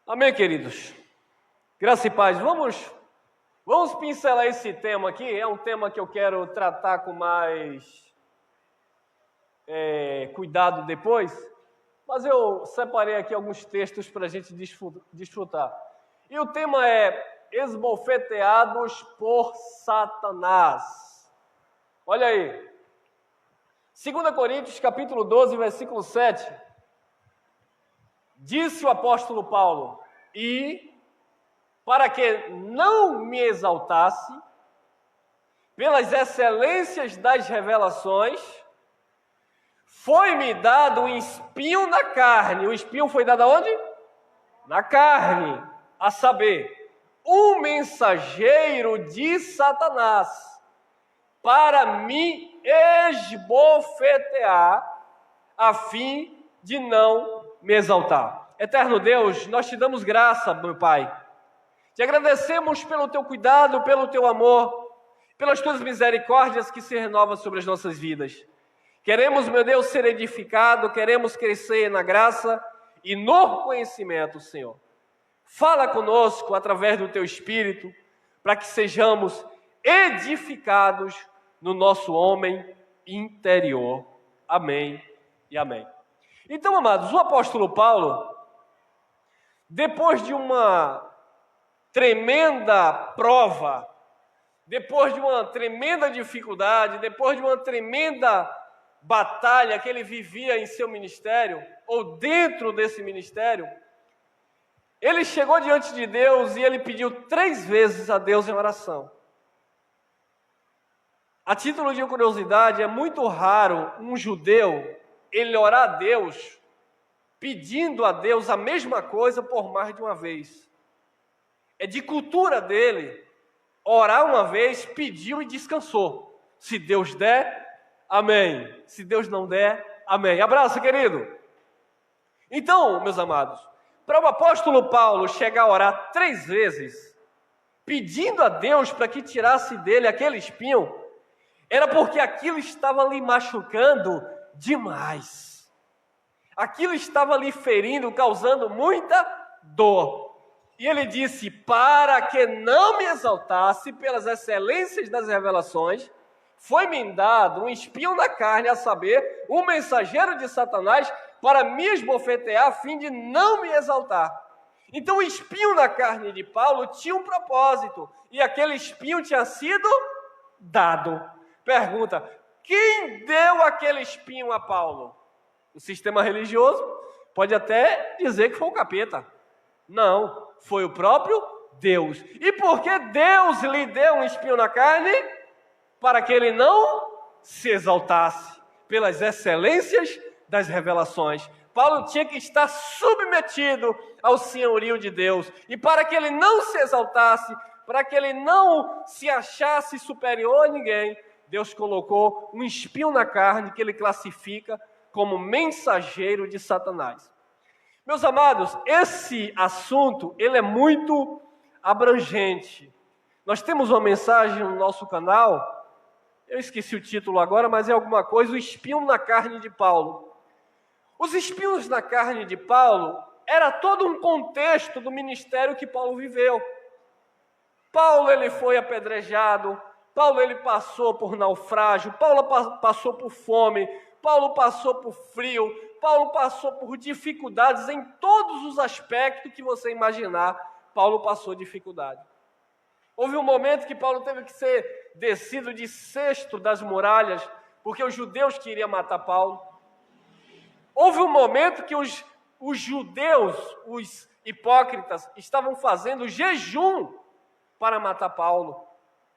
Amém, queridos? Graça e paz. Vamos pincelar esse tema aqui. É um tema que eu quero tratar com mais cuidado depois, mas eu separei aqui alguns textos para a gente desfrutar. E o tema é esbofeteados por Satanás. Olha aí. 2 Coríntios, capítulo 12, versículo 7. Disse o apóstolo Paulo: e para que não me exaltasse pelas excelências das revelações, foi-me dado um espinho na carne. O espinho foi dado aonde? Na carne, a saber, um mensageiro de Satanás, para me esbofetear, a fim de não me exaltar. Eterno Deus, nós te damos graça, meu Pai. Te agradecemos pelo teu cuidado, pelo teu amor, pelas tuas misericórdias que se renovam sobre as nossas vidas. Queremos, meu Deus, ser edificado, queremos crescer na graça e no conhecimento, Senhor. Fala conosco através do teu Espírito, para que sejamos edificados no nosso homem interior. Amém e amém. Então, amados, o apóstolo Paulo, depois de uma tremenda prova, depois de uma tremenda dificuldade, depois de uma tremenda batalha que ele vivia em seu ministério, ou dentro desse ministério, ele chegou diante de Deus e ele pediu 3 vezes a Deus em oração. A título de curiosidade, é muito raro um judeu ele orar a Deus, pedindo a Deus a mesma coisa por mais de uma vez. É de cultura dele orar uma vez, pediu e descansou. Se Deus der, amém. Se Deus não der, amém. Abraço, querido. Então, meus amados, para o apóstolo Paulo chegar a orar 3 vezes, pedindo a Deus para que tirasse dele aquele espinho, era porque aquilo estava lhe machucando demais. Aquilo estava lhe ferindo, causando muita dor. E ele disse: para que não me exaltasse pelas excelências das revelações, foi-me dado um espinho na carne, a saber, um mensageiro de Satanás, para me esbofetear, a fim de não me exaltar. Então o espinho na carne de Paulo tinha um propósito, e aquele espinho tinha sido dado. Pergunta: quem deu aquele espinho a Paulo? O sistema religioso pode até dizer que foi o capeta. Não, foi o próprio Deus. E por que Deus lhe deu um espinho na carne? Para que ele não se exaltasse pelas excelências das revelações. Paulo tinha que estar submetido ao senhorio de Deus. E para que ele não se exaltasse, para que ele não se achasse superior a ninguém, Deus colocou um espinho na carne que ele classifica como mensageiro de Satanás. Meus amados, esse assunto ele é muito abrangente. Nós temos uma mensagem no nosso canal, eu esqueci o título agora, mas é alguma coisa, o espinho na carne de Paulo. Os espinhos na carne de Paulo era todo um contexto do ministério que Paulo viveu. Paulo ele foi apedrejado, Paulo ele passou por naufrágio, Paulo passou por fome, Paulo passou por frio, Paulo passou por dificuldades em todos os aspectos que você imaginar, Paulo passou dificuldade. Houve um momento que Paulo teve que ser descido de cesto das muralhas, porque os judeus queriam matar Paulo. Houve um momento que os judeus, os hipócritas, estavam fazendo jejum para matar Paulo.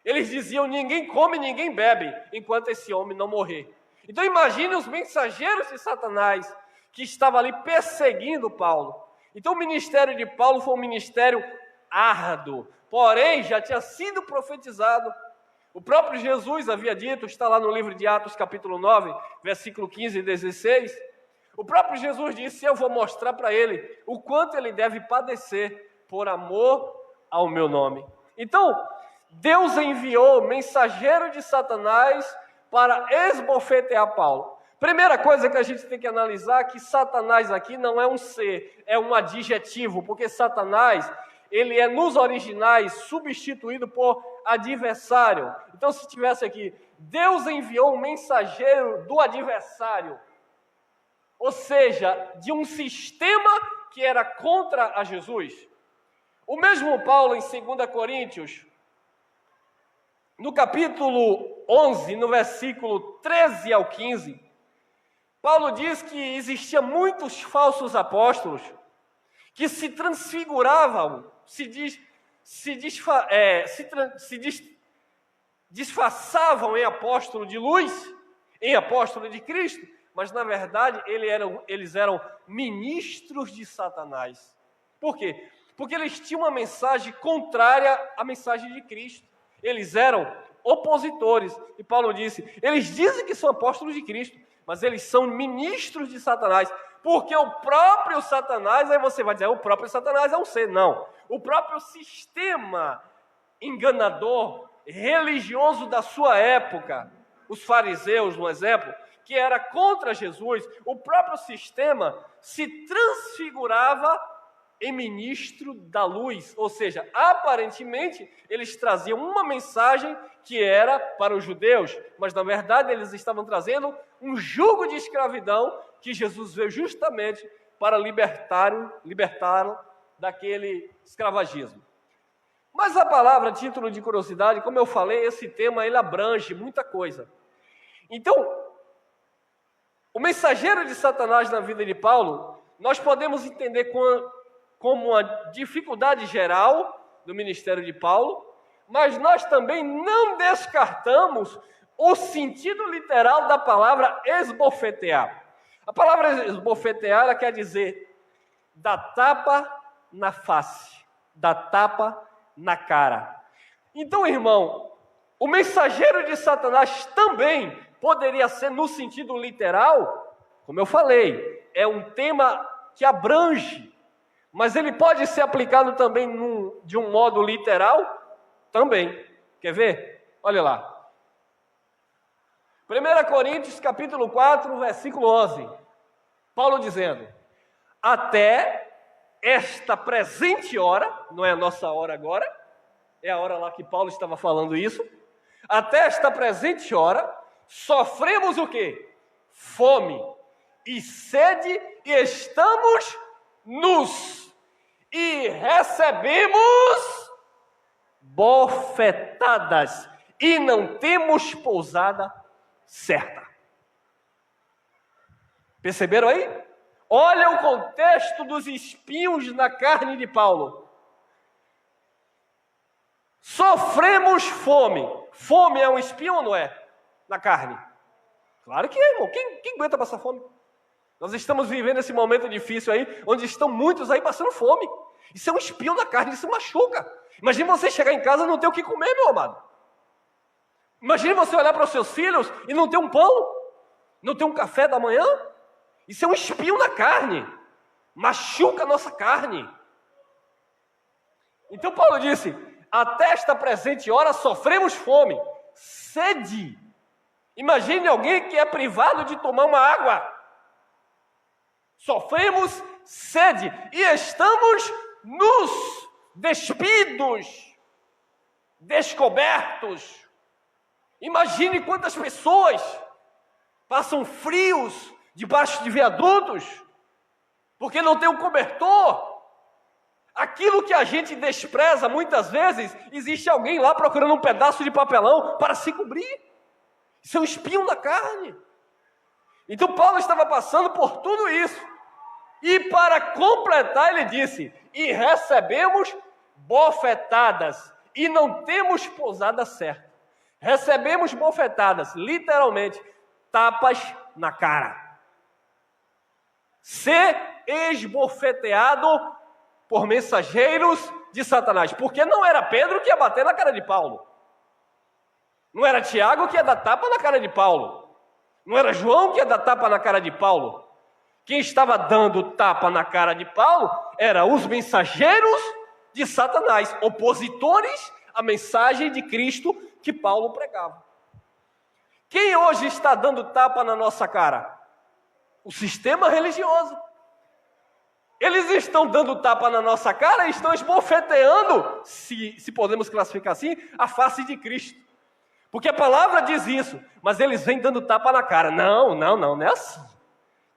Eles diziam: ninguém come, ninguém bebe, enquanto esse homem não morrer. Então imagine os mensageiros de Satanás, que estavam ali perseguindo Paulo. Então o ministério de Paulo foi um ministério árduo, porém já tinha sido profetizado. O próprio Jesus havia dito, está lá no livro de Atos capítulo 9, versículo 15 e 16, o próprio Jesus disse: eu vou mostrar para ele o quanto ele deve padecer por amor ao meu nome. Então, Deus enviou mensageiro de Satanás para esbofetear Paulo. Primeira coisa que a gente tem que analisar é que Satanás aqui não é um ser, é um adjetivo, porque Satanás, ele é nos originais substituído por adversário. Então, se tivesse aqui, Deus enviou um mensageiro do adversário, ou seja, de um sistema que era contra a Jesus. O mesmo Paulo, em 2 Coríntios, no capítulo 11, no versículo 13 ao 15, Paulo diz que existiam muitos falsos apóstolos que se transfiguravam, disfarçavam em apóstolo de luz, em apóstolo de Cristo, mas na verdade eles eram ministros de Satanás. Por quê? Porque eles tinham uma mensagem contrária à mensagem de Cristo. Eles eram opositores. E Paulo disse, eles dizem que são apóstolos de Cristo, mas eles são ministros de Satanás. Porque o próprio Satanás, aí você vai dizer, o próprio Satanás é um ser. Não. O próprio sistema enganador, religioso da sua época, os fariseus, no exemplo, que era contra Jesus, o próprio sistema se transfigurava em ministro da luz, ou seja, aparentemente eles traziam uma mensagem que era para os judeus, mas na verdade eles estavam trazendo um jugo de escravidão que Jesus veio justamente para libertá-lo daquele escravagismo. Mas a palavra, título de curiosidade, como eu falei, esse tema ele abrange muita coisa. Então, o mensageiro de Satanás na vida de Paulo, nós podemos entender como uma dificuldade geral do ministério de Paulo, mas nós também não descartamos o sentido literal da palavra esbofetear. A palavra esbofetear ela quer dizer dar tapa na face, dar tapa na cara. Então, irmão, o mensageiro de Satanás também poderia ser no sentido literal, como eu falei, é um tema que abrange, mas ele pode ser aplicado também de um modo literal? Também. Quer ver? Olha lá. 1 Coríntios capítulo 4, versículo 11. Paulo dizendo, até esta presente hora, não é a nossa hora agora, é a hora lá que Paulo estava falando isso, até esta presente hora, sofremos o quê? Fome e sede e estamos nus. E recebemos bofetadas e não temos pousada certa. Perceberam aí? Olha o contexto dos espinhos na carne de Paulo. Sofremos fome. Fome é um espinho ou não é? Na carne? Claro que é, irmão. Quem aguenta passar fome? Nós estamos vivendo esse momento difícil aí, onde estão muitos aí passando fome. Isso é um espinho na carne, isso machuca. Imagine você chegar em casa e não ter o que comer, meu amado. Imagine você olhar para os seus filhos e não ter um pão, não ter um café da manhã. Isso é um espinho na carne, machuca a nossa carne. Então Paulo disse, até esta presente hora sofremos fome, sede. Imagine alguém que é privado de tomar uma água. Sofremos sede e estamos nus, despidos, descobertos. Imagine quantas pessoas passam frios debaixo de viadutos, porque não tem um cobertor. Aquilo que a gente despreza muitas vezes, existe alguém lá procurando um pedaço de papelão para se cobrir. Isso é um espinho na carne. Então Paulo estava passando por tudo isso. E para completar ele disse, e recebemos bofetadas, e não temos pousada certa. Recebemos bofetadas, literalmente, tapas na cara. Ser esbofeteado por mensageiros de Satanás. Porque não era Pedro que ia bater na cara de Paulo. Não era Tiago que ia dar tapa na cara de Paulo. Não era João que ia dar tapa na cara de Paulo. Quem estava dando tapa na cara de Paulo eram os mensageiros de Satanás, opositores à mensagem de Cristo que Paulo pregava. Quem hoje está dando tapa na nossa cara? O sistema religioso. Eles estão dando tapa na nossa cara e estão esbofeteando, se podemos classificar assim, a face de Cristo. Porque a palavra diz isso, mas eles vêm dando tapa na cara. Não é assim.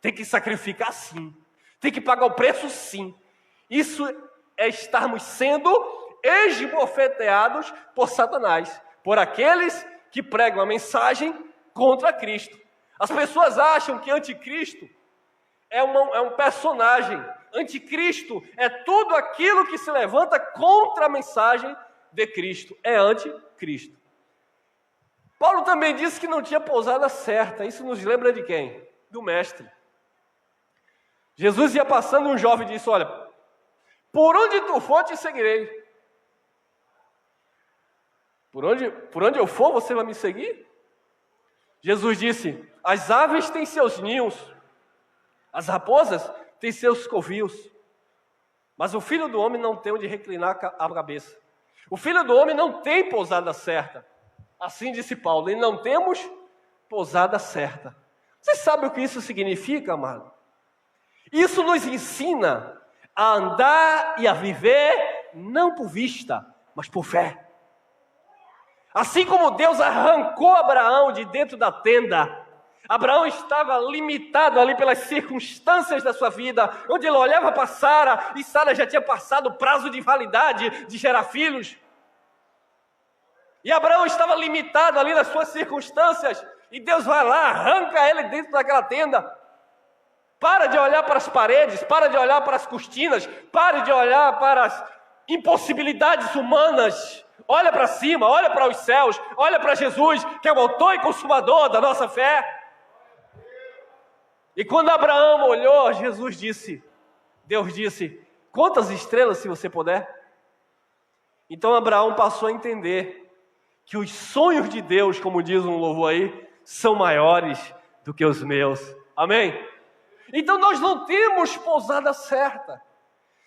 Tem que sacrificar sim. Tem que pagar o preço sim. Isso é estarmos sendo esbofeteados por Satanás, por aqueles que pregam a mensagem contra Cristo. As pessoas acham que anticristo é um personagem. Anticristo é tudo aquilo que se levanta contra a mensagem de Cristo. É anticristo. Paulo também disse que não tinha pousada certa. Isso nos lembra de quem? Do mestre. Jesus ia passando e um jovem disse: olha, por onde tu for te seguirei. Por onde eu for você vai me seguir? Jesus disse: as aves têm seus ninhos, as raposas têm seus covios, mas o Filho do Homem não tem onde reclinar a cabeça. O Filho do Homem não tem pousada certa. Assim disse Paulo, e não temos pousada certa. Você sabe o que isso significa, amado? Isso nos ensina a andar e a viver não por vista, mas por fé. Assim como Deus arrancou Abraão de dentro da tenda, Abraão estava limitado ali pelas circunstâncias da sua vida, onde ele olhava para Sara, e Sara já tinha passado o prazo de validade de gerar filhos. E Abraão estava limitado ali nas suas circunstâncias, e Deus vai lá, arranca ele dentro daquela tenda. Para de olhar para as paredes, para de olhar para as cortinas, pare de olhar para as impossibilidades humanas. Olha para cima, olha para os céus, olha para Jesus, que é o autor e consumador da nossa fé. E quando Abraão olhou, Deus disse, quantas estrelas se você puder? Então Abraão passou a entender que os sonhos de Deus, como diz um louvor aí, são maiores do que os meus. Amém? Então nós não temos pousada certa.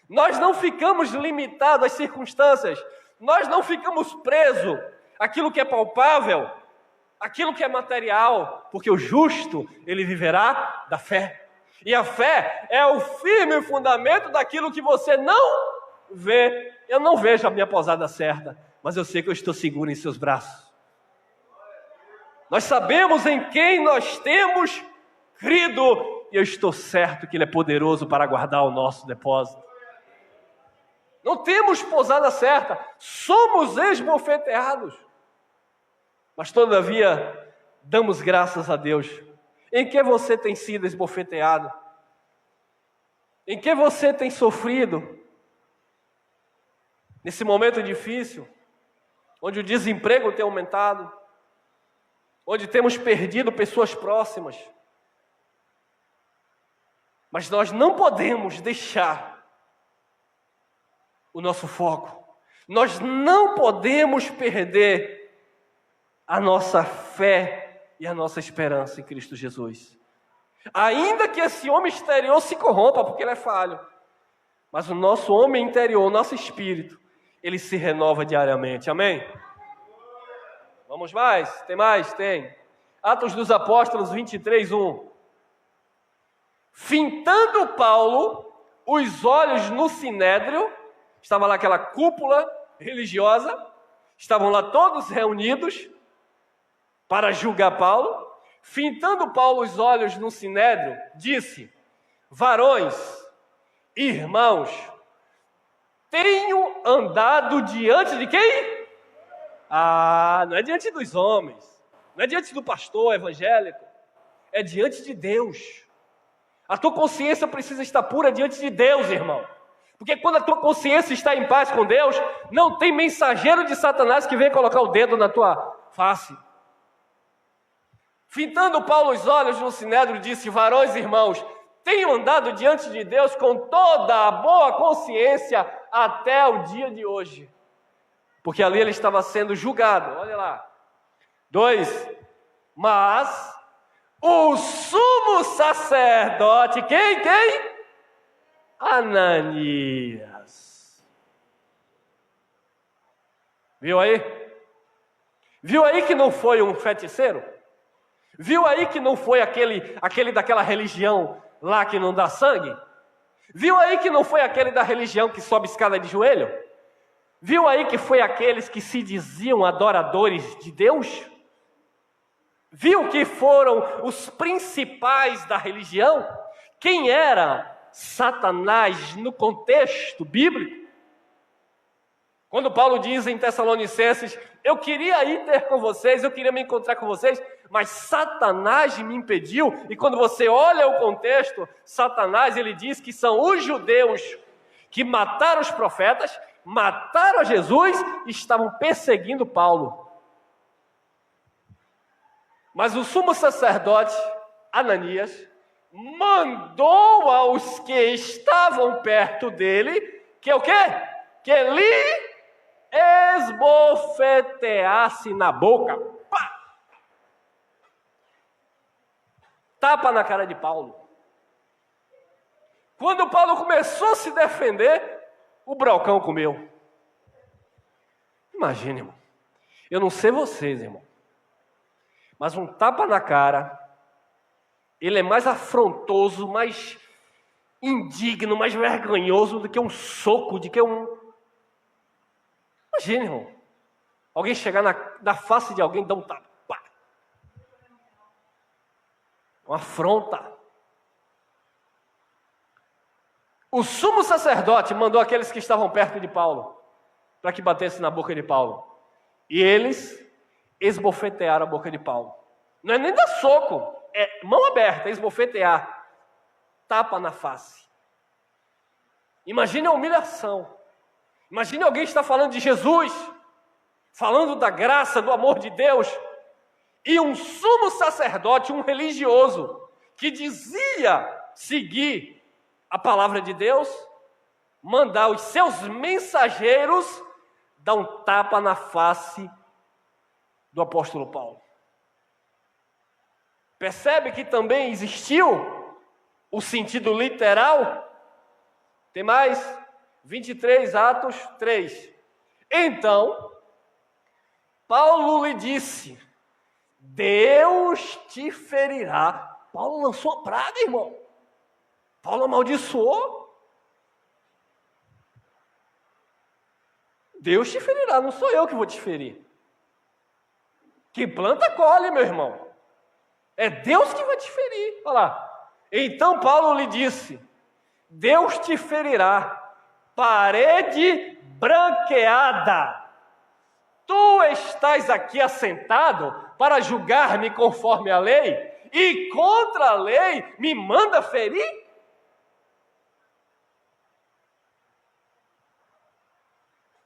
Nós não ficamos limitados às circunstâncias. Nós não ficamos presos àquilo que é palpável, àquilo que é material, porque o justo, ele viverá da fé. E a fé é o firme fundamento daquilo que você não vê. Eu não vejo a minha pousada certa, mas eu sei que eu estou seguro em seus braços. Nós sabemos em quem nós temos crido, e eu estou certo que Ele é poderoso para guardar o nosso depósito. Não temos pousada certa, somos esbofeteados, mas todavia damos graças a Deus. Em que você tem sido esbofeteado? Em que você tem sofrido? Nesse momento difícil, onde o desemprego tem aumentado, onde temos perdido pessoas próximas, mas nós não podemos deixar o nosso foco. Nós não podemos perder a nossa fé e a nossa esperança em Cristo Jesus. Ainda que esse homem exterior se corrompa, porque ele é falho, mas o nosso homem interior, o nosso espírito, ele se renova diariamente. Amém? Vamos mais? Tem mais? Tem. Atos dos Apóstolos 23:1. Fintando Paulo os olhos no sinédrio, estava lá aquela cúpula religiosa, estavam lá todos reunidos para julgar Paulo. Fintando Paulo os olhos no sinédrio, disse: varões, irmãos, tenho andado diante de quem? Não é diante dos homens, não é diante do pastor evangélico, é diante de Deus. A tua consciência precisa estar pura diante de Deus, irmão. Porque quando a tua consciência está em paz com Deus, não tem mensageiro de Satanás que venha colocar o dedo na tua face. Fintando Paulo os olhos no sinédrio, disse: varões, irmãos, tenho andado diante de Deus com toda a boa consciência até o dia de hoje. Porque ali ele estava sendo julgado. Olha lá. 2. Mas o sumo sacerdote, quem? Ananias. Viu aí? Viu aí que não foi um feiticeiro? Viu aí que não foi aquele daquela religião lá que não dá sangue? Viu aí que não foi aquele da religião que sobe escada de joelho? Viu aí que foi aqueles que se diziam adoradores de Deus? Viu que foram os principais da religião? Quem era Satanás no contexto bíblico? Quando Paulo diz em Tessalonicenses, eu queria ir ter com vocês, eu queria me encontrar com vocês, mas Satanás me impediu. E quando você olha o contexto, Satanás, ele diz que são os judeus que mataram os profetas, mataram a Jesus e estavam perseguindo Paulo. Mas o sumo sacerdote, Ananias, mandou aos que estavam perto dele, que o quê? Que lhe esbofeteasse na boca. Pá! Tapa na cara de Paulo. Quando Paulo começou a se defender, o brocão comeu. Imagine, irmão. Eu não sei vocês, irmão. Mas um tapa na cara, ele é mais afrontoso, mais indigno, mais vergonhoso do que um soco, do que um... Imagine, irmão. Alguém chegar na face de alguém e dar um tapa. Pá. Uma afronta. O sumo sacerdote mandou aqueles que estavam perto de Paulo para que batesse na boca de Paulo. E eles esbofetearam a boca de Paulo. Não é nem dar soco, é mão aberta, esbofetear. Tapa na face. Imagine a humilhação. Imagine alguém estar falando de Jesus, falando da graça, do amor de Deus, e um sumo sacerdote, um religioso, que dizia seguir a palavra de Deus, mandar os seus mensageiros dar um tapa na face do apóstolo Paulo. Percebe que também existiu o sentido literal? Tem mais? 23, Atos 3. Então, Paulo lhe disse, Deus te ferirá. Paulo lançou a praga, irmão. Paulo amaldiçoou. Deus te ferirá, não sou eu que vou te ferir. Quem planta, colhe, meu irmão. É Deus que vai te ferir. Olha lá. Então Paulo lhe disse, Deus te ferirá, parede branqueada. Tu estás aqui assentado para julgar-me conforme a lei, e contra a lei me manda ferir?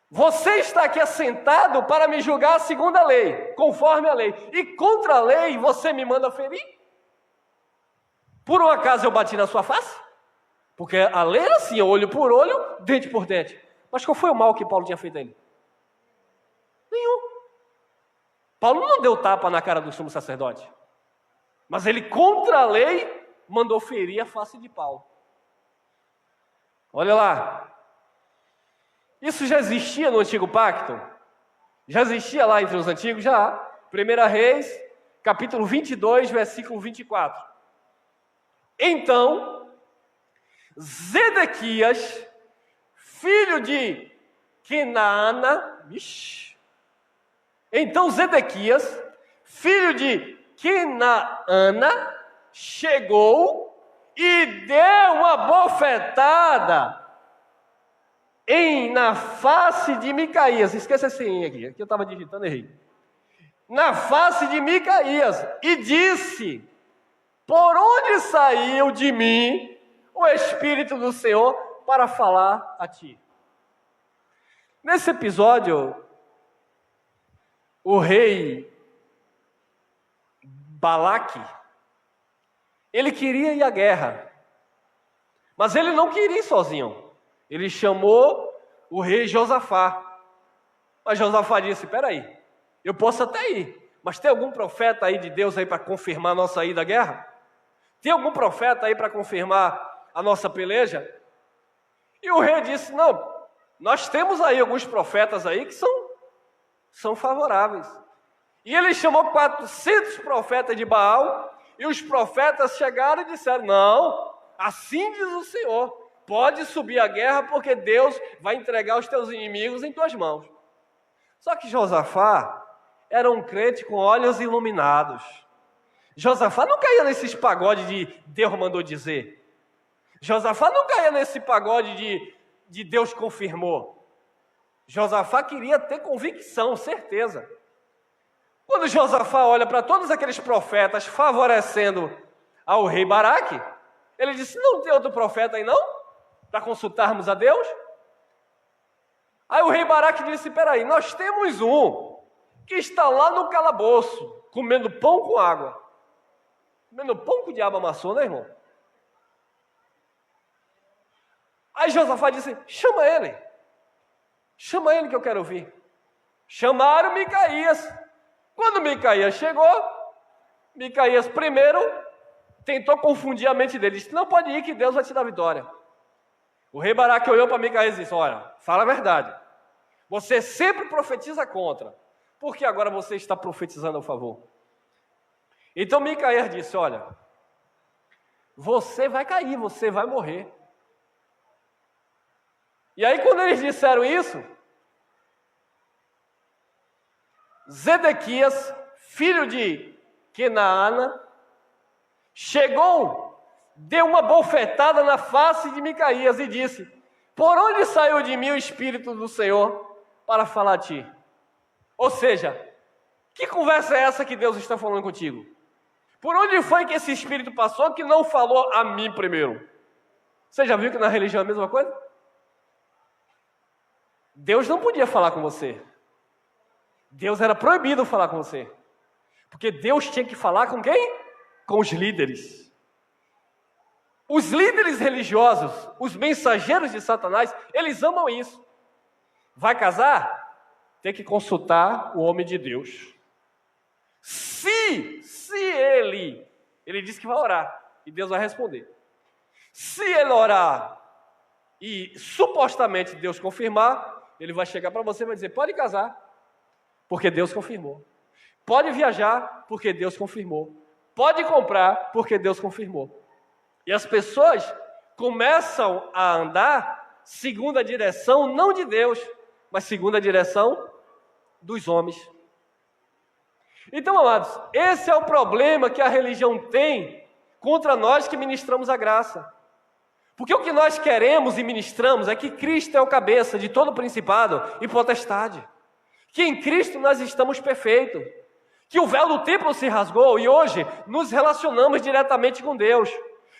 Você está aqui assentado para me julgar segundo a lei, conforme a lei, e contra a lei você me manda ferir? Por um acaso eu bati na sua face? Porque a lei era assim, olho por olho, dente por dente. Mas qual foi o mal que Paulo tinha feito a ele? Nenhum. Paulo não deu tapa na cara do sumo sacerdote. Mas ele, contra a lei, mandou ferir a face de Paulo. Olha lá. Isso já existia no Antigo Pacto? Já existia lá entre os antigos? Já. 1 Reis, capítulo 22, versículo 24. Então, Zedequias, filho de Kenaana, então Zedequias, filho de Kenaana, chegou e deu uma bofetada na face de Micaías. Esqueça esse aqui eu estava digitando, errei. Na face de Micaías, e disse, por onde saiu de mim o Espírito do Senhor para falar a ti? Nesse episódio, o rei Balaque, ele queria ir à guerra, mas ele não queria ir sozinho. Ele chamou o rei Josafá. Mas Josafá disse, espera aí, eu posso até ir, mas tem algum profeta aí de Deus aí para confirmar a nossa ida à guerra? Tem algum profeta aí para confirmar a nossa peleja? E o rei disse, não, nós temos aí alguns profetas aí que são favoráveis. E ele chamou 400 profetas de Baal, e os profetas chegaram e disseram: não, assim diz o Senhor, pode subir a guerra, porque Deus vai entregar os teus inimigos em tuas mãos. Só que Josafá era um crente com olhos iluminados. Josafá não caía nesses pagodes de Deus mandou dizer. Josafá não caía nesse pagode de Deus confirmou. Josafá queria ter convicção, certeza. Quando Josafá olha para todos aqueles profetas favorecendo ao rei Baraque, ele disse: não tem outro profeta aí não? Para consultarmos a Deus? Aí o rei Baraque disse: peraí, nós temos um que está lá no calabouço, comendo pão com água. Comendo pão que o diabo amassou, né, irmão? Aí Josafá disse: chama ele que eu quero ouvir. Chamaram Micaías. Quando Micaías chegou, Micaías primeiro tentou confundir a mente dele, disse: não pode ir que Deus vai te dar vitória. O rei Baraque olhou para Micaías e disse: olha, fala a verdade, você sempre profetiza contra, por que agora você está profetizando a favor? Então Micaías disse: olha, você vai cair, você vai morrer. E aí quando eles disseram isso, Zedequias, filho de Kenaana, chegou, deu uma bofetada na face de Micaías e disse: por onde saiu de mim o Espírito do Senhor para falar a ti? Ou seja, que conversa é essa que Deus está falando contigo? Por onde foi que esse Espírito passou que não falou a mim primeiro? Você já viu que na religião é a mesma coisa? Deus não podia falar com você. Deus era proibido falar com você. Porque Deus tinha que falar com quem? Com os líderes. Os líderes religiosos, os mensageiros de Satanás, eles amam isso. Vai casar? Tem que consultar o homem de Deus. Se ele diz que vai orar, e Deus vai responder. Se ele orar e supostamente Deus confirmar, ele vai chegar para você e vai dizer: pode casar, porque Deus confirmou. Pode viajar, porque Deus confirmou. Pode comprar, porque Deus confirmou. E as pessoas começam a andar segundo a direção não de Deus, mas segundo a direção dos homens. Então, amados, esse é o problema que a religião tem contra nós que ministramos a graça. Porque o que nós queremos e ministramos é que Cristo é o cabeça de todo principado e potestade. Que em Cristo nós estamos perfeitos. Que o véu do templo se rasgou e hoje nos relacionamos diretamente com Deus.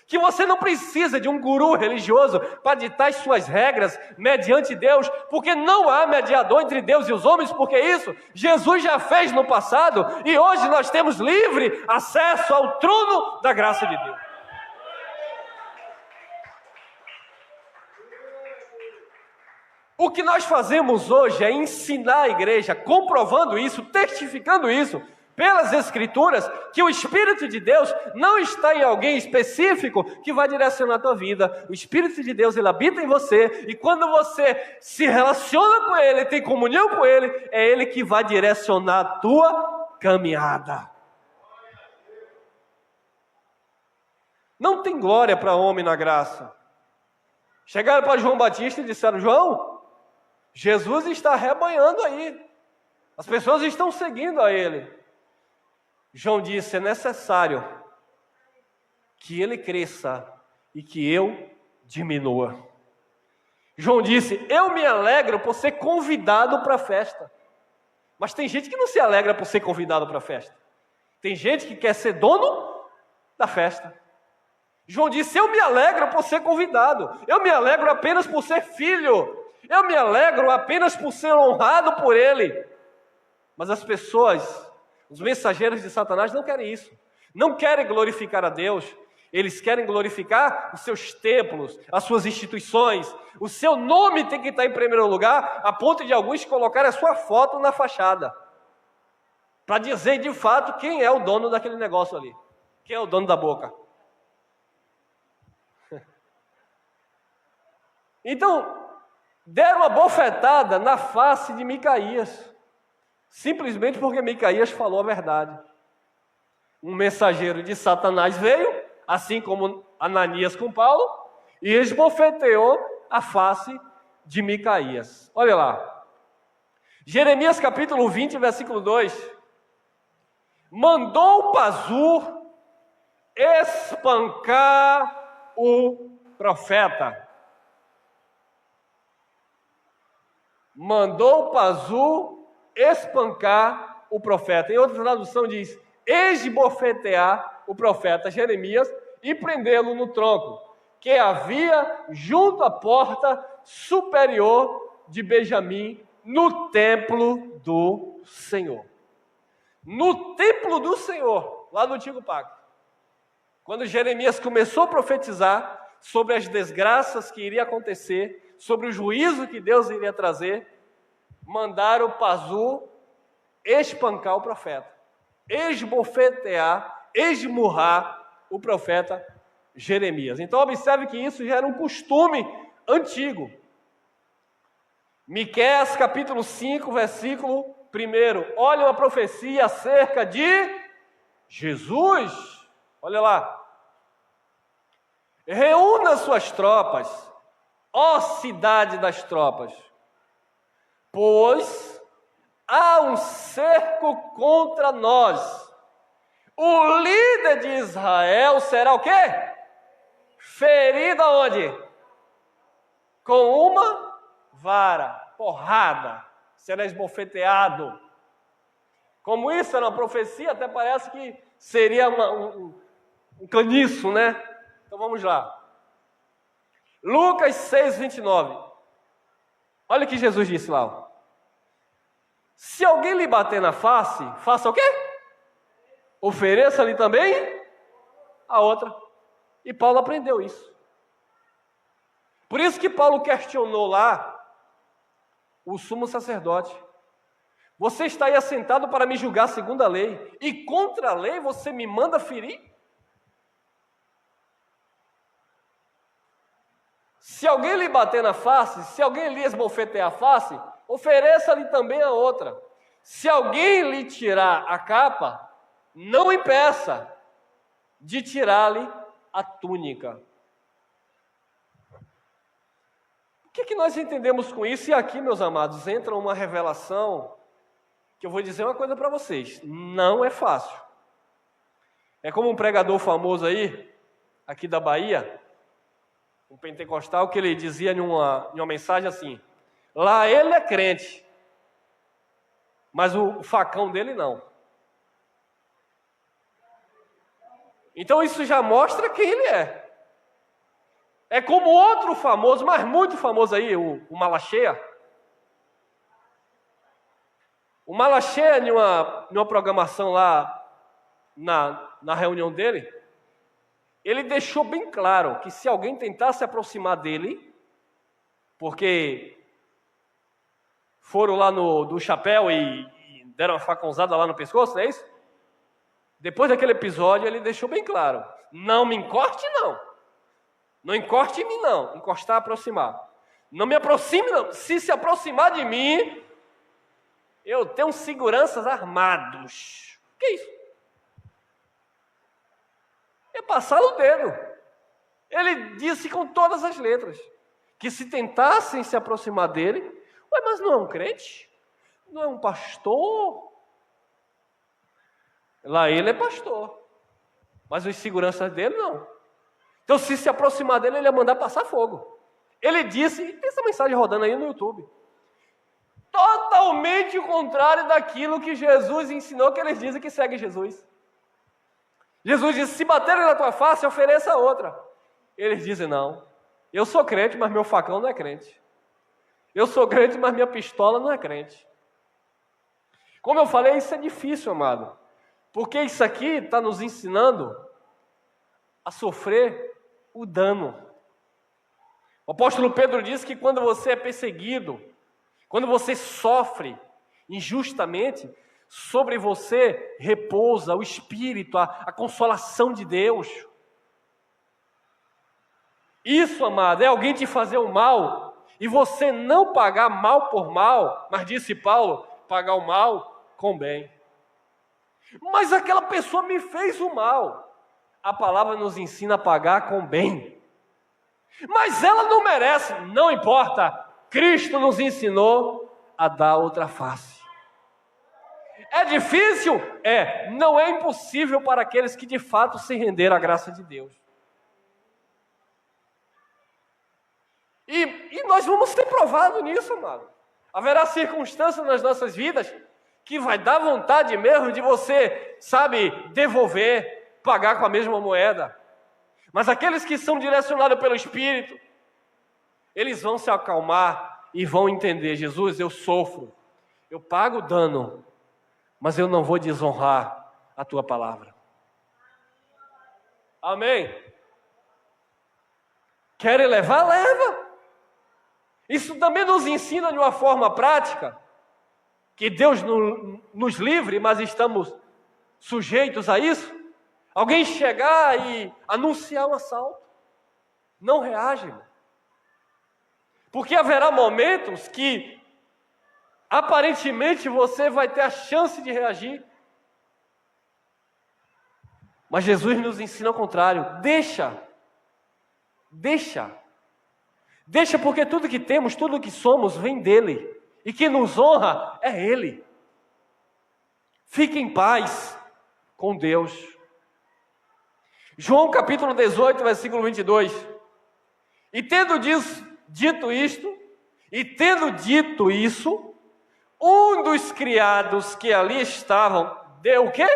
Que você não precisa de um guru religioso para ditar as suas regras mediante Deus, porque não há mediador entre Deus e os homens, porque isso Jesus já fez no passado e hoje nós temos livre acesso ao trono da graça de Deus. O que nós fazemos hoje é ensinar a igreja, comprovando isso, testificando isso, pelas Escrituras, que o Espírito de Deus não está em alguém específico que vai direcionar a tua vida. O Espírito de Deus, ele habita em você, e quando você se relaciona com ele, tem comunhão com ele, é ele que vai direcionar a tua caminhada. Não tem glória para homem na graça. Chegaram para João Batista e disseram: João, Jesus está rebanhando aí, as pessoas estão seguindo a ele. João disse: é necessário que ele cresça e que eu diminua. João disse: eu me alegro por ser convidado para a festa. Mas tem gente que não se alegra por ser convidado para a festa. Tem gente que quer ser dono da festa. João disse: eu me alegro por ser convidado. Eu me alegro apenas por ser filho. Eu me alegro apenas por ser honrado por ele. Mas as pessoas, os mensageiros de Satanás, não querem isso. Não querem glorificar a Deus. Eles querem glorificar os seus templos, as suas instituições. O seu nome tem que estar em primeiro lugar, a ponto de alguns colocarem a sua foto na fachada, para dizer de fato quem é o dono daquele negócio ali. Quem é o dono da boca. Então, deram uma bofetada na face de Micaías. Simplesmente porque Micaías falou a verdade. Um mensageiro de Satanás veio, assim como Ananias com Paulo, e esbofeteou a face de Micaías. Olha lá. Jeremias capítulo 20, versículo 2. Mandou Pazur espancar o profeta. Mandou Pazur espancar o profeta. Em outra tradução diz, esbofetear o profeta Jeremias e prendê-lo no tronco, que havia junto à porta superior de Benjamim, no templo do Senhor. No templo do Senhor, lá no Antigo Pacto. Quando Jeremias começou a profetizar sobre as desgraças que iriam acontecer, sobre o juízo que Deus iria trazer, mandaram Pazur espancar o profeta, esbofetear, esmurrar o profeta Jeremias. Então observe que isso já era um costume antigo. Miqueias capítulo 5, versículo 1. Olha uma profecia acerca de Jesus. Olha lá. Reúna suas tropas, ó cidade das tropas, pois há um cerco contra nós. O líder de Israel será o quê? Ferido aonde? Com uma vara, porrada, será esbofeteado. Como isso era uma profecia, até parece que seria um caniço, né? Então vamos lá. Lucas 6, 29. Olha o que Jesus disse lá. Ó. Se alguém lhe bater na face, faça o quê? Ofereça-lhe também a outra. E Paulo aprendeu isso. Por isso que Paulo questionou lá o sumo sacerdote. Você está aí assentado para me julgar segundo a lei, e contra a lei você me manda ferir? Se alguém lhe bater na face, se alguém lhe esbofetear a face, ofereça-lhe também a outra. Se alguém lhe tirar a capa, não impeça de tirar-lhe a túnica. O que nós entendemos com isso? E aqui, meus amados, entra uma revelação que eu vou dizer uma coisa para vocês. Não é fácil. É como um pregador famoso aí, aqui da Bahia, um pentecostal, que ele dizia em uma mensagem assim: lá ele é crente, mas o facão dele não. Então isso já mostra quem ele é. É como outro famoso, mas muito famoso aí, o Malacheia. O Malacheia, em uma programação lá na reunião dele, ele deixou bem claro que se alguém tentar se aproximar dele, porque foram lá do chapéu e deram uma facãozada lá no pescoço, não é isso? Depois daquele episódio, ele deixou bem claro: não me encoste, não. Não encoste em mim, não. Encostar, aproximar. Não me aproxime, não. Se aproximar de mim, eu tenho seguranças armados. O que é isso? É passar o dedo. Ele disse com todas as letras que se tentassem se aproximar dele, ué, mas não é um crente? Não é um pastor? Lá ele é pastor, mas os seguranças dele não. Então, se aproximar dele, ele ia mandar passar fogo. Ele disse, e tem essa mensagem rodando aí no YouTube, totalmente o contrário daquilo que Jesus ensinou, que eles dizem que segue Jesus. Jesus disse: se baterem na tua face, ofereça outra. Eles dizem: não, eu sou crente, mas meu facão não é crente. Eu sou crente, mas minha pistola não é crente. Como eu falei, isso é difícil, amado, porque isso aqui está nos ensinando a sofrer o dano. O apóstolo Pedro diz que quando você é perseguido, quando você sofre injustamente, sobre você repousa o Espírito, a consolação de Deus. Isso, amado, é alguém te fazer o mal e você não pagar mal por mal, mas disse Paulo, pagar o mal com bem. Mas aquela pessoa me fez o mal. A palavra nos ensina a pagar com bem. Mas ela não merece, não importa. Cristo nos ensinou a dar outra face. É difícil? É. Não é impossível para aqueles que de fato se renderam à graça de Deus. E nós vamos ser provados nisso, amado. Haverá circunstâncias nas nossas vidas que vai dar vontade mesmo de você, sabe, devolver, pagar com a mesma moeda. Mas aqueles que são direcionados pelo Espírito, eles vão se acalmar e vão entender: Jesus, eu sofro, eu pago o dano, mas eu não vou desonrar a tua palavra. Amém? Querem levar? Leva. Isso também nos ensina de uma forma prática, que Deus nos livre, mas estamos sujeitos a isso. Alguém chegar e anunciar um assalto, não reage, irmão. Porque haverá momentos que aparentemente você vai ter a chance de reagir, mas Jesus nos ensina o contrário. Deixa, porque tudo que temos, tudo que somos vem dele, e quem nos honra é ele. Fique em paz com Deus. João capítulo 18, versículo 22. E tendo dito isso, um dos criados que ali estavam, deu o quê?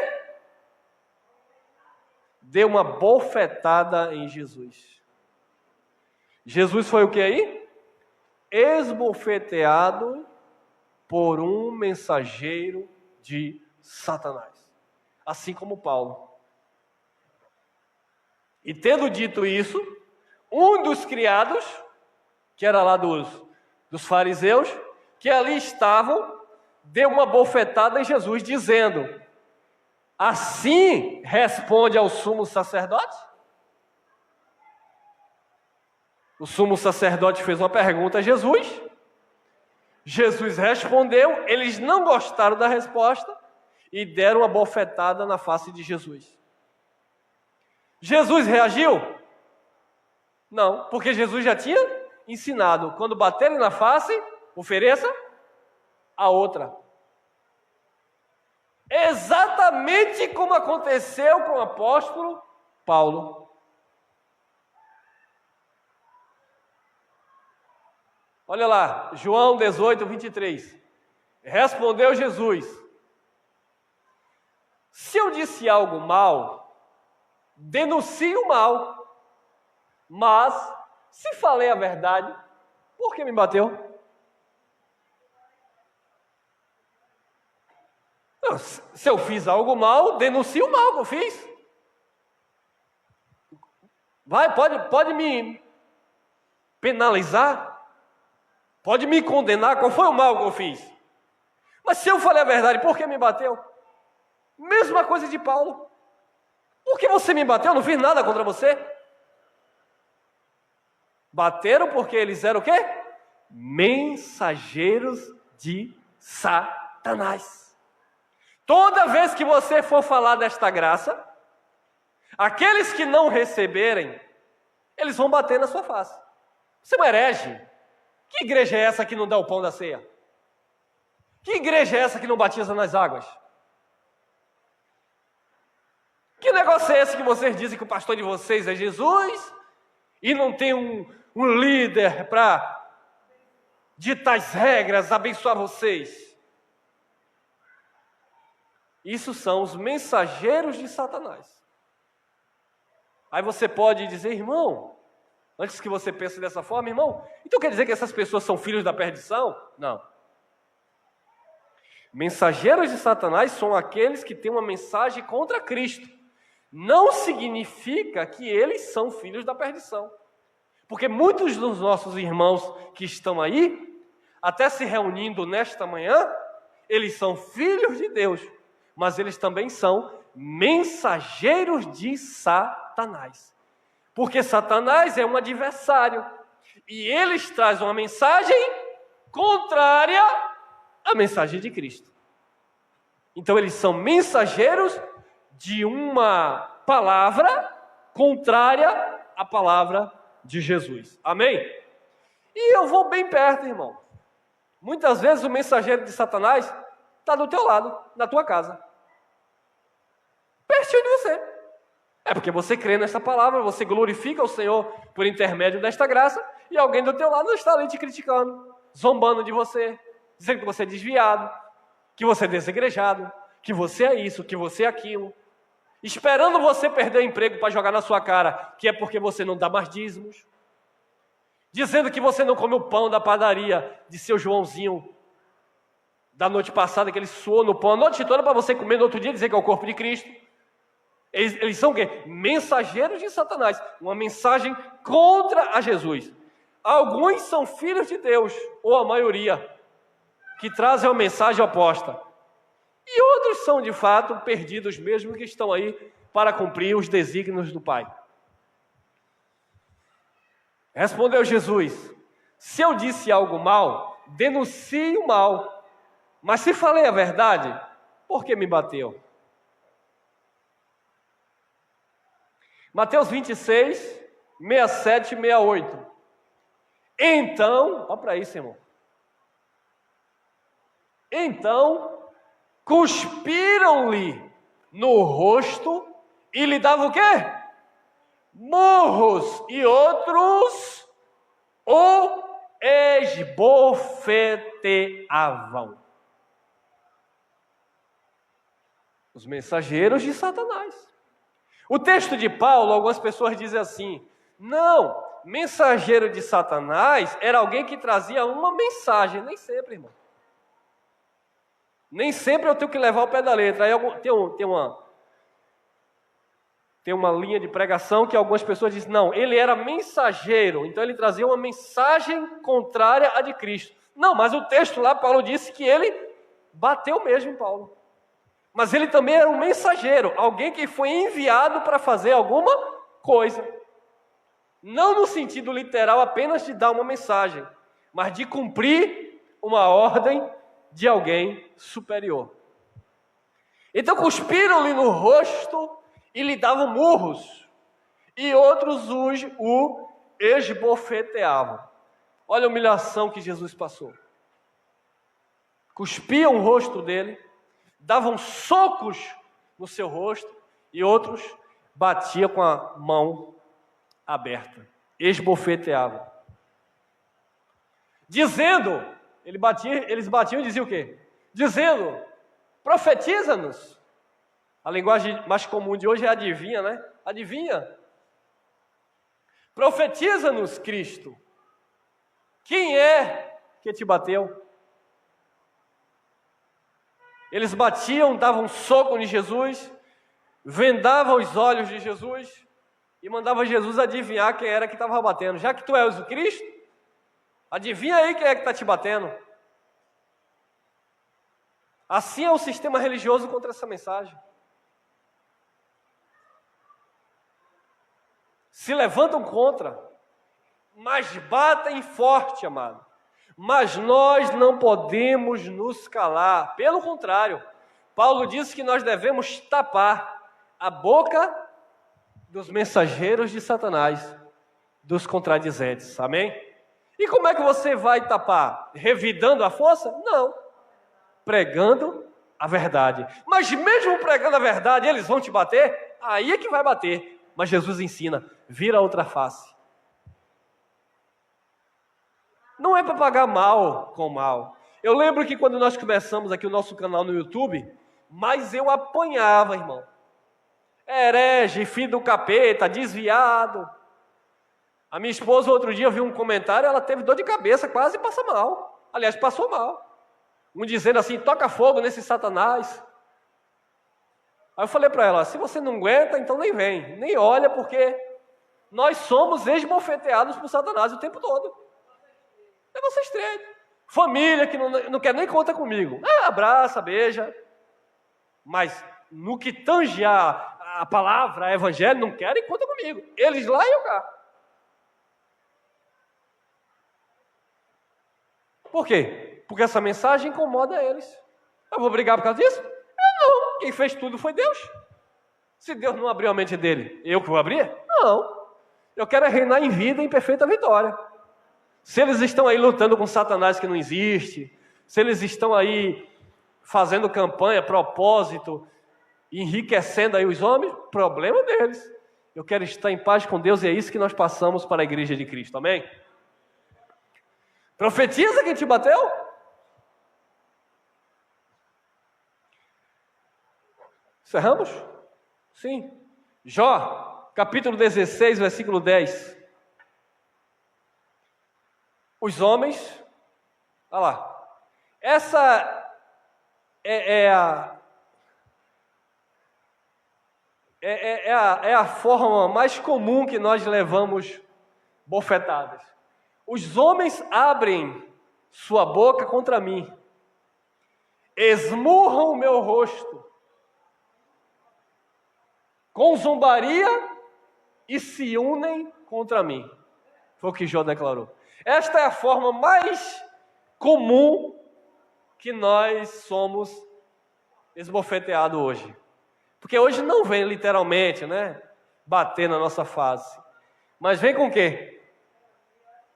Deu uma bofetada em Jesus. Jesus foi o que aí? Esbofeteado por um mensageiro de Satanás. Assim como Paulo. E tendo dito isso, um dos criados, que era lá dos fariseus, que ali estavam, deu uma bofetada em Jesus, dizendo: assim responde ao sumo sacerdote? O sumo sacerdote fez uma pergunta a Jesus. Jesus respondeu, eles não gostaram da resposta e deram uma bofetada na face de Jesus. Jesus reagiu? Não, porque Jesus já tinha ensinado: quando baterem na face, ofereça a outra. Exatamente como aconteceu com o apóstolo Paulo. Olha lá, João 18, 23. Respondeu Jesus: se eu disse algo mal, denuncie o mal. Mas, se falei a verdade, por que me bateu? Se eu fiz algo mal, denuncie o mal que eu fiz. Pode me penalizar? Pode me condenar? Qual foi o mal que eu fiz? Mas se eu falei a verdade, por que me bateu? Mesma coisa de Paulo. Por que você me bateu? Eu não fiz nada contra você. Bateram porque eles eram o quê? Mensageiros de Satanás. Toda vez que você for falar desta graça, aqueles que não receberem, eles vão bater na sua face. Você é um herege. Que igreja é essa que não dá o pão da ceia? Que igreja é essa que não batiza nas águas? Que negócio é esse que vocês dizem que o pastor de vocês é Jesus e não tem um líder para ditar as regras, abençoar vocês? Isso são os mensageiros de Satanás. Aí você pode dizer: irmão, antes que você pense dessa forma, irmão, então quer dizer que essas pessoas são filhos da perdição? Não. Mensageiros de Satanás são aqueles que têm uma mensagem contra Cristo. Não significa que eles são filhos da perdição. Porque muitos dos nossos irmãos que estão aí, até se reunindo nesta manhã, eles são filhos de Deus, mas eles também são mensageiros de Satanás. Porque Satanás é um adversário e eles trazem uma mensagem contrária à mensagem de Cristo. Então eles são mensageiros de uma palavra contrária à palavra de Jesus. Amém? E eu vou bem perto, irmão. Muitas vezes o mensageiro de Satanás está do teu lado, na tua casa. Pertinho de você. É porque você crê nessa palavra, você glorifica o Senhor por intermédio desta graça, e alguém do teu lado está ali te criticando, zombando de você, dizendo que você é desviado, que você é desegrejado, que você é isso, que você é aquilo, esperando você perder o emprego para jogar na sua cara, que é porque você não dá mais dízimos, dizendo que você não come o pão da padaria de seu Joãozinho da noite passada, que ele suou no pão a noite toda para você comer no outro dia e dizer que é o corpo de Cristo. Eles são o quê? Mensageiros de Satanás, uma mensagem contra a Jesus. Alguns são filhos de Deus, ou a maioria, que trazem uma mensagem oposta. E outros são, de fato, perdidos mesmo, que estão aí para cumprir os desígnios do Pai. Respondeu Jesus: se eu disse algo mal, denuncie o mal. Mas se falei a verdade, por que me bateu? Mateus 26, 67 e 68. Então, olha para isso, irmão. Então, cuspiram-lhe no rosto e lhe davam o quê? Murros, e outros o esbofeteavam. Os mensageiros de Satanás. O texto de Paulo, algumas pessoas dizem assim: não, mensageiro de Satanás era alguém que trazia uma mensagem. Nem sempre, irmão. Nem sempre eu tenho que levar o pé da letra. Aí tem uma linha de pregação que algumas pessoas dizem: não, ele era mensageiro, então ele trazia uma mensagem contrária à de Cristo. Não, mas o texto lá, Paulo disse que ele bateu mesmo em Paulo. Mas ele também era um mensageiro, alguém que foi enviado para fazer alguma coisa. Não no sentido literal apenas de dar uma mensagem, mas de cumprir uma ordem de alguém superior. Então cuspiram-lhe no rosto e lhe davam murros, e outros o esbofeteavam. Olha a humilhação que Jesus passou. Cuspiam o rosto dele, davam socos no seu rosto, e outros batiam com a mão aberta, esbofeteavam. Dizendo, eles batiam e diziam o quê? Dizendo: profetiza-nos. A linguagem mais comum de hoje é adivinha, né? Adivinha. Profetiza-nos, Cristo. Quem é que te bateu? Eles batiam, davam soco em Jesus, vendavam os olhos de Jesus e mandavam Jesus adivinhar quem era que estava batendo. Já que tu és o Cristo, adivinha aí quem é que está te batendo. Assim é o sistema religioso contra essa mensagem. Se levantam contra, mas batem forte, amado. Mas nós não podemos nos calar. Pelo contrário, Paulo diz que nós devemos tapar a boca dos mensageiros de Satanás, dos contradizentes. Amém? E como é que você vai tapar? Revidando a força? Não. Pregando a verdade. Mas mesmo pregando a verdade, eles vão te bater? Aí é que vai bater. Mas Jesus ensina: vira a outra face. Não é para pagar mal com mal. Eu lembro que quando nós começamos aqui o nosso canal no YouTube, mas eu apanhava, irmão. Herege, filho do capeta, desviado. A minha esposa outro dia viu um comentário, ela teve dor de cabeça, quase passa mal. Aliás, passou mal. Um dizendo assim: toca fogo nesse Satanás. Aí eu falei para ela: se você não aguenta, então nem vem, nem olha, porque nós somos esbofeteados por Satanás o tempo todo. É você estreito. Família que não quer nem conta comigo. Abraça, beija. Mas no que tange a palavra, a evangelho, não querem conta comigo. Eles lá e eu cá. Por quê? Porque essa mensagem incomoda eles. Eu vou brigar por causa disso? Não, quem fez tudo foi Deus. Se Deus não abriu a mente dele, eu que vou abrir? Não. Eu quero reinar em vida, em perfeita vitória. Se eles estão aí lutando com Satanás que não existe, se eles estão aí fazendo campanha, propósito, enriquecendo aí os homens, problema deles. Eu quero estar em paz com Deus e é isso que nós passamos para a igreja de Cristo, amém? Profetiza quem te bateu? Encerramos? Sim. Jó, capítulo 16, versículo 10. Os homens, olha lá, essa é a forma mais comum que nós levamos bofetadas. Os homens abrem sua boca contra mim, esmurram o meu rosto, com zombaria e se unem contra mim. Foi o que Jó declarou. Esta é a forma mais comum que nós somos esbofeteados hoje. Porque hoje não vem literalmente, né, bater na nossa face. Mas vem com o quê?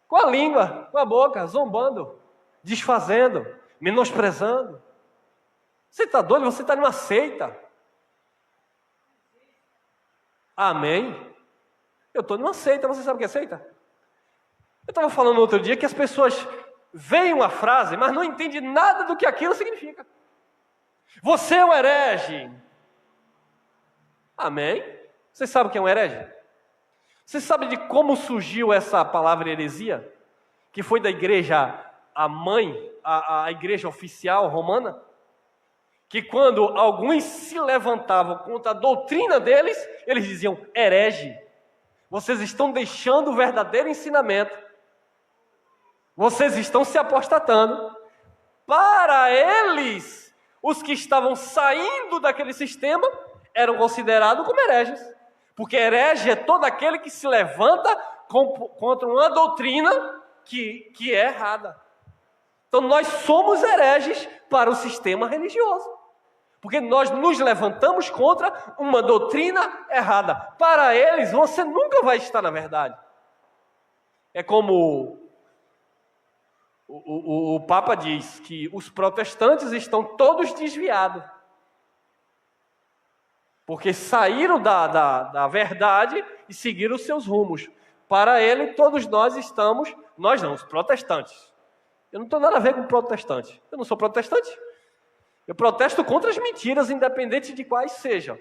Com a língua, com a boca, zombando, desfazendo, menosprezando. Você está doido? Você está numa seita. Amém? Eu estou numa seita, você sabe o que é seita? Eu estava falando outro dia que as pessoas veem uma frase, mas não entendem nada do que aquilo significa. Você é um herege. Amém? Você sabe o que é um herege? Você sabe de como surgiu essa palavra heresia? Que foi da igreja, a mãe, a igreja oficial romana? Que quando alguns se levantavam contra a doutrina deles, eles diziam, herege. Vocês estão deixando o verdadeiro ensinamento. Vocês estão se apostatando. Para eles, os que estavam saindo daquele sistema eram considerados como hereges. Porque herege é todo aquele que se levanta contra uma doutrina que é errada. Então nós somos hereges para o sistema religioso. Porque nós nos levantamos contra uma doutrina errada. Para eles, você nunca vai estar na verdade. É como o Papa diz, que os protestantes estão todos desviados. Porque saíram da verdade e seguiram os seus rumos. Para ele, todos nós estamos, nós não, os protestantes. Eu não tenho nada a ver com protestante. Eu não sou protestante. Eu protesto contra as mentiras, independente de quais sejam.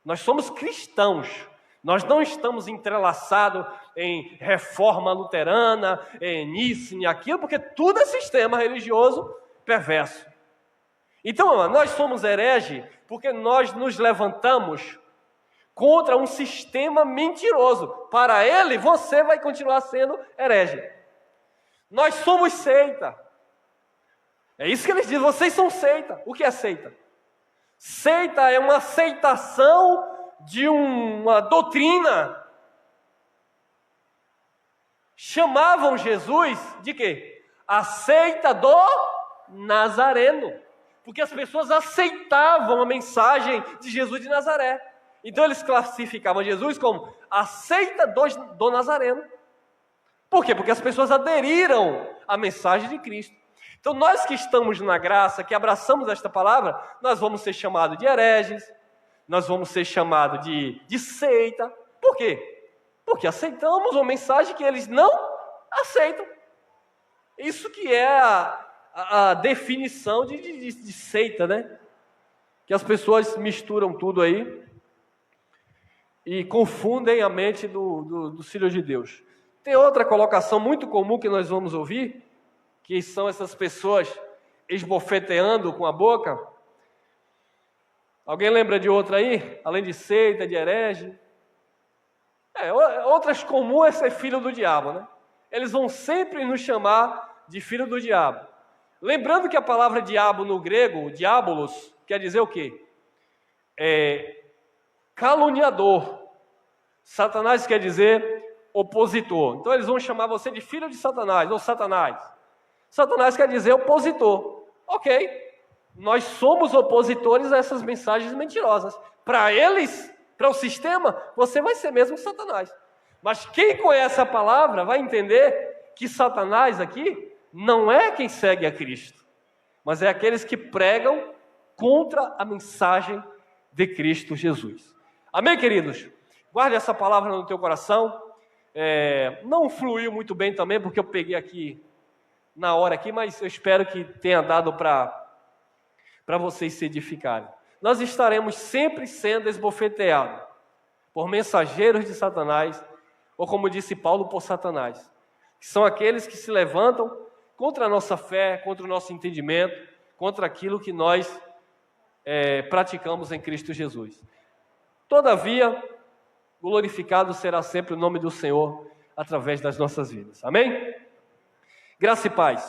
Nós somos cristãos. Nós não estamos entrelaçados em reforma luterana, nisso, em aquilo, porque tudo é sistema religioso perverso. Então, nós somos herege porque nós nos levantamos contra um sistema mentiroso. Para ele, você vai continuar sendo herege. Nós somos seita. É isso que eles dizem, vocês são seita. O que é seita? Seita é uma aceitação de uma doutrina. Chamavam Jesus de quê? A seita do Nazareno. Porque as pessoas aceitavam a mensagem de Jesus de Nazaré. Então eles classificavam Jesus como a seita do Nazareno. Por quê? Porque as pessoas aderiram à mensagem de Cristo. Então nós que estamos na graça, que abraçamos esta palavra, nós vamos ser chamados de hereges, nós vamos ser chamados de seita. Por quê? Porque aceitamos uma mensagem que eles não aceitam. Isso que é a definição de seita, né? Que as pessoas misturam tudo aí e confundem a mente dos filhos de Deus. Tem outra colocação muito comum que nós vamos ouvir, que são essas pessoas esbofeteando com a boca. Alguém lembra de outra aí? Além de seita, de herege? Outras comuns é ser filho do diabo, né? Eles vão sempre nos chamar de filho do diabo. Lembrando que a palavra diabo no grego, diabolos, quer dizer o quê? Caluniador. Satanás quer dizer opositor. Então eles vão chamar você de filho de Satanás, ou Satanás. Satanás quer dizer opositor. Ok. nós somos opositores a essas mensagens mentirosas. Para eles, para o sistema, você vai ser mesmo Satanás. Mas quem conhece a palavra vai entender que Satanás aqui não é quem segue a Cristo, mas é aqueles que pregam contra a mensagem de Cristo Jesus. Amém, queridos? Guarde essa palavra no teu coração. Não fluiu muito bem também, porque eu peguei aqui na hora aqui, mas eu espero que tenha dado para vocês se edificarem. Nós estaremos sempre sendo esbofeteados por mensageiros de Satanás, ou como disse Paulo, por Satanás, que são aqueles que se levantam contra a nossa fé, contra o nosso entendimento, contra aquilo que nós praticamos em Cristo Jesus. Todavia, glorificado será sempre o nome do Senhor através das nossas vidas. Amém? Graça e paz.